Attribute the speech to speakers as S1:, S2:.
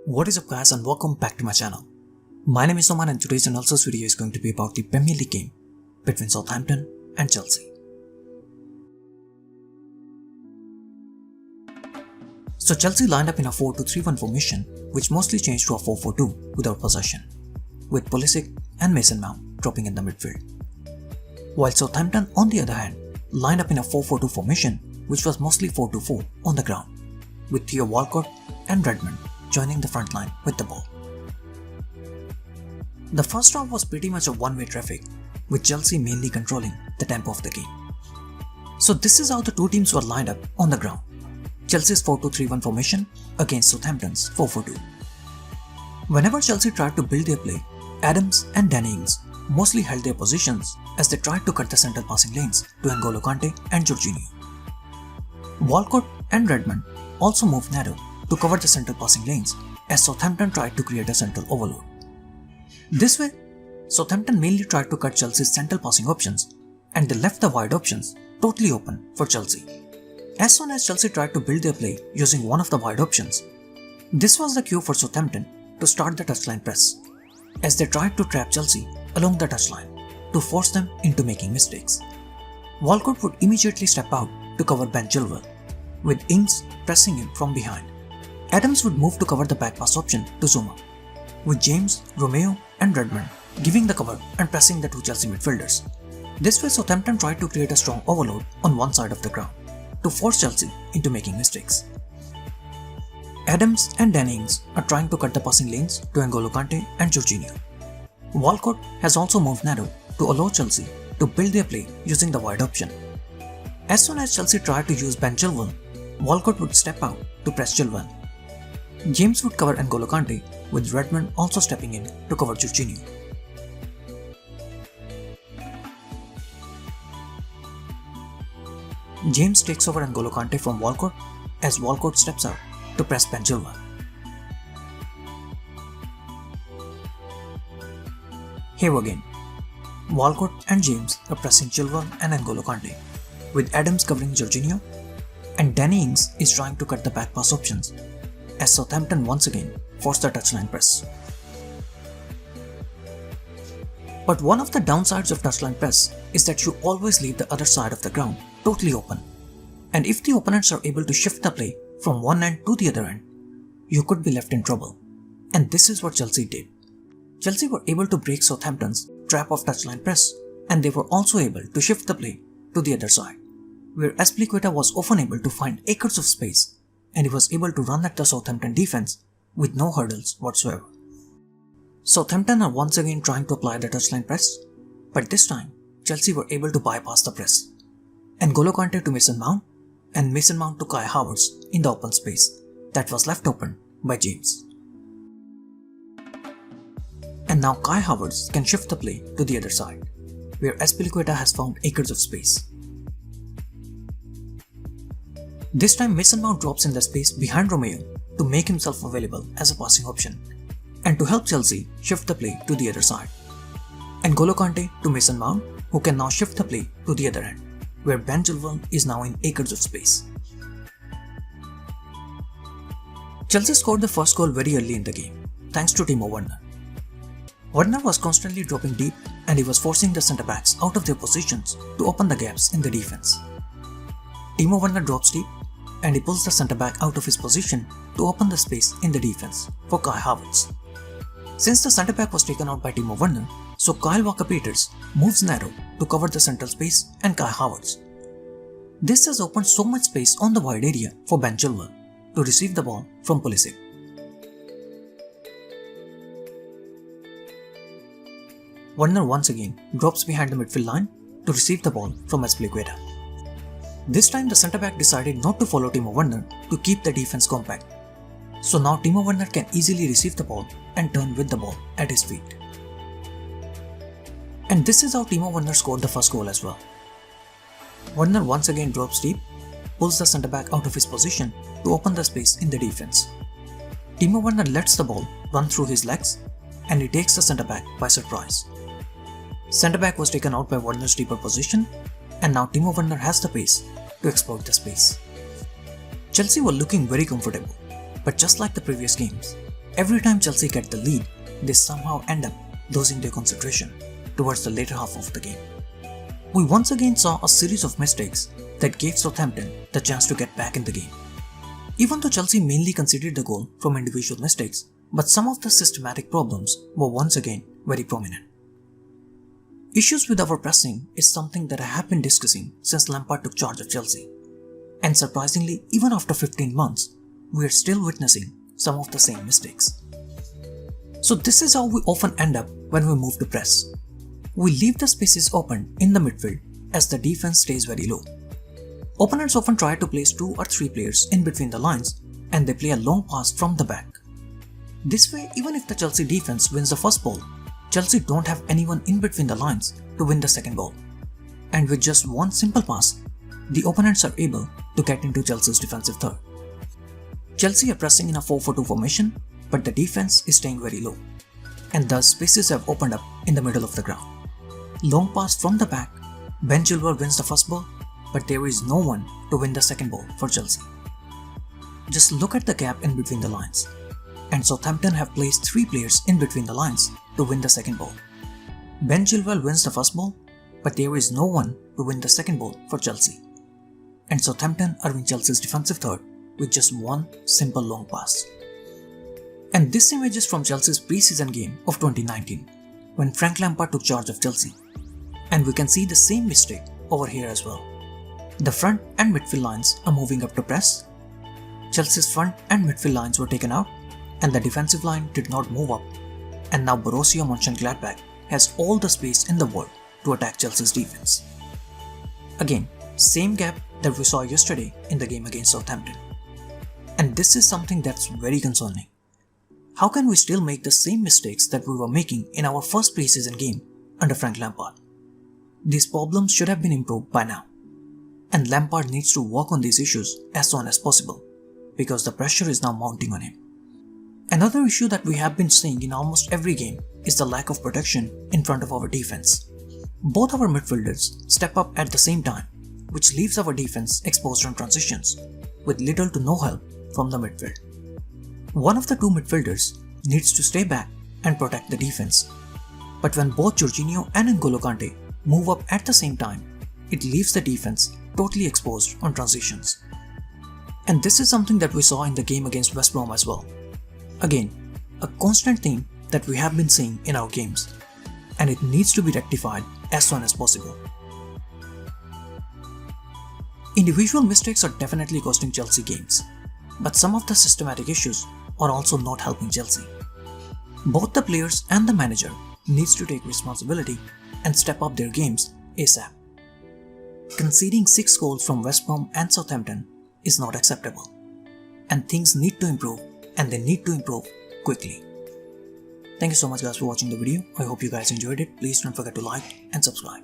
S1: What is up guys and welcome back to my channel. My name is Oman and today's analysis video is going to be about the Premier League game between Southampton and Chelsea. So Chelsea lined up in a 4-2-3-1 formation which mostly changed to a 4-4-2 without possession, with Pulisic and Mason Mount dropping in the midfield. While Southampton on the other hand lined up in a 4-4-2 formation which was mostly 4-2-4 on the ground, with Theo Walcott and Redmond joining the front line with the ball. The first half was pretty much a one-way traffic, with Chelsea mainly controlling the tempo of the game. So this is how the two teams were lined up on the ground. Chelsea's 4-2-3-1 formation against Southampton's 4-4-2. Whenever Chelsea tried to build their play, Adams and Danny Ings mostly held their positions as they tried to cut the central passing lanes to N'Golo Kante and Jorginho. Walcott and Redmond also moved narrow to cover the central passing lanes as Southampton tried to create a central overload. This way, Southampton mainly tried to cut Chelsea's central passing options and they left the wide options totally open for Chelsea. As soon as Chelsea tried to build their play using one of the wide options, this was the cue for Southampton to start the touchline press, as they tried to trap Chelsea along the touchline to force them into making mistakes. Walcott would immediately step out to cover Ben Chilwell, with Ings pressing him from behind. Adams would move to cover the back pass option to Zuma, with James, Romeo and Redmond giving the cover and pressing the two Chelsea midfielders. This way Southampton tried to create a strong overload on one side of the ground to force Chelsea into making mistakes. Adams and Danny Ings are trying to cut the passing lanes to N'Golo Kante and Jorginho. Walcott has also moved narrow to allow Chelsea to build their play using the wide option. As soon as Chelsea tried to use Ben Chilwell, Walcott would step out to press Chilwell. James would cover N'Golo Kante, with Redmond also stepping in to cover Jorginho. James takes over N'Golo Kante from Walcott as Walcott steps out to press Ben Chilwell. Here again, Walcott and James are pressing Chilwell and N'Golo Kante, with Adams covering Jorginho, and Danny Ings is trying to cut the back pass options as Southampton once again forced the touchline press. But one of the downsides of touchline press is that you always leave the other side of the ground totally open, and if the opponents are able to shift the play from one end to the other end, you could be left in trouble, and this is what Chelsea did. Chelsea were able to break Southampton's trap of touchline press, and they were also able to shift the play to the other side, where Azpilicueta was often able to find acres of space and he was able to run at the Southampton defense with no hurdles whatsoever. Southampton are once again trying to apply the touchline press, but this time Chelsea were able to bypass the press. N'Golo Kante to Mason Mount and Mason Mount to Kai Havertz in the open space that was left open by James. And now Kai Havertz can shift the play to the other side, where Azpilicueta has found acres of space. This time Mason Mount drops in the space behind Romeo to make himself available as a passing option and to help Chelsea shift the play to the other side. N'Golo Kante to Mason Mount, who can now shift the play to the other end, where Ben Chilwell is now in acres of space. Chelsea scored the first goal very early in the game, thanks to Timo Werner. Werner was constantly dropping deep and he was forcing the centre-backs out of their positions to open the gaps in the defense. Timo Werner drops deep and he pulls the centre-back out of his position to open the space in the defense for Kai Havertz. Since the centre-back was taken out by Timo Werner, so Kyle Walker-Peters moves narrow to cover the central space and Kai Havertz. This has opened so much space on the wide area for Ben Chilwell to receive the ball from Pulisic. Werner once again drops behind the midfield line to receive the ball from Azpilicueta. This time the centre-back decided not to follow Timo Werner to keep the defense compact. So now Timo Werner can easily receive the ball and turn with the ball at his feet. And this is how Timo Werner scored the first goal as well. Werner once again drops deep, pulls the centre-back out of his position to open the space in the defense. Timo Werner lets the ball run through his legs and he takes the centre-back by surprise. Centre-back was taken out by Werner's deeper position, and now Timo Werner has the pace to exploit the space. Chelsea were looking very comfortable, but just like the previous games, every time Chelsea get the lead, they somehow end up losing their concentration towards the later half of the game. We once again saw a series of mistakes that gave Southampton the chance to get back in the game. Even though Chelsea mainly conceded the goal from individual mistakes, but some of the systematic problems were once again very prominent. Issues with our pressing is something that I have been discussing since Lampard took charge of Chelsea. And surprisingly, even after 15 months, we are still witnessing some of the same mistakes. So this is how we often end up when we move to press. We leave the spaces open in the midfield as the defense stays very low. Opponents often try to place 2 or 3 players in between the lines and they play a long pass from the back. This way, even if the Chelsea defense wins the first ball, Chelsea don't have anyone in between the lines to win the second ball. And with just one simple pass, the opponents are able to get into Chelsea's defensive third. Chelsea are pressing in a 4-4-2 formation, but the defense is staying very low. And thus spaces have opened up in the middle of the ground. Long pass from the back, Ben Chilwell wins the first ball, but there is no one to win the second ball for Chelsea. Just look at the gap in between the lines. And Southampton have placed 3 players in between the lines to win the second ball. Ben Chilwell wins the first ball, but there is no one to win the second ball for Chelsea. And Southampton are in Chelsea's defensive third with just one simple long pass. And this image is from Chelsea's pre-season game of 2019, when Frank Lampard took charge of Chelsea. And we can see the same mistake over here as well. The front and midfield lines are moving up to press. Chelsea's front and midfield lines were taken out, and the defensive line did not move up. And now Borussia Mönchengladbach has all the space in the world to attack Chelsea's defense. Again, same gap that we saw yesterday in the game against Southampton. And this is something that's very concerning. How can we still make the same mistakes that we were making in our first pre-season game under Frank Lampard? These problems should have been improved by now. And Lampard needs to work on these issues as soon as possible, because the pressure is now mounting on him. Another issue that we have been seeing in almost every game is the lack of protection in front of our defense. Both our midfielders step up at the same time, which leaves our defense exposed on transitions, with little to no help from the midfield. One of the 2 midfielders needs to stay back and protect the defense. But when both Jorginho and N'Golo Kante move up at the same time, it leaves the defense totally exposed on transitions. And this is something that we saw in the game against West Brom as well. Again, a constant theme that we have been seeing in our games, and it needs to be rectified as soon as possible. Individual mistakes are definitely costing Chelsea games, but some of the systematic issues are also not helping Chelsea. Both the players and the manager needs to take responsibility and step up their games ASAP. Conceding 6 goals from West Brom and Southampton is not acceptable, and things need to improve, and they need to improve quickly. Thank you so much guys for watching the video. I hope you guys enjoyed it. Please don't forget to like and subscribe.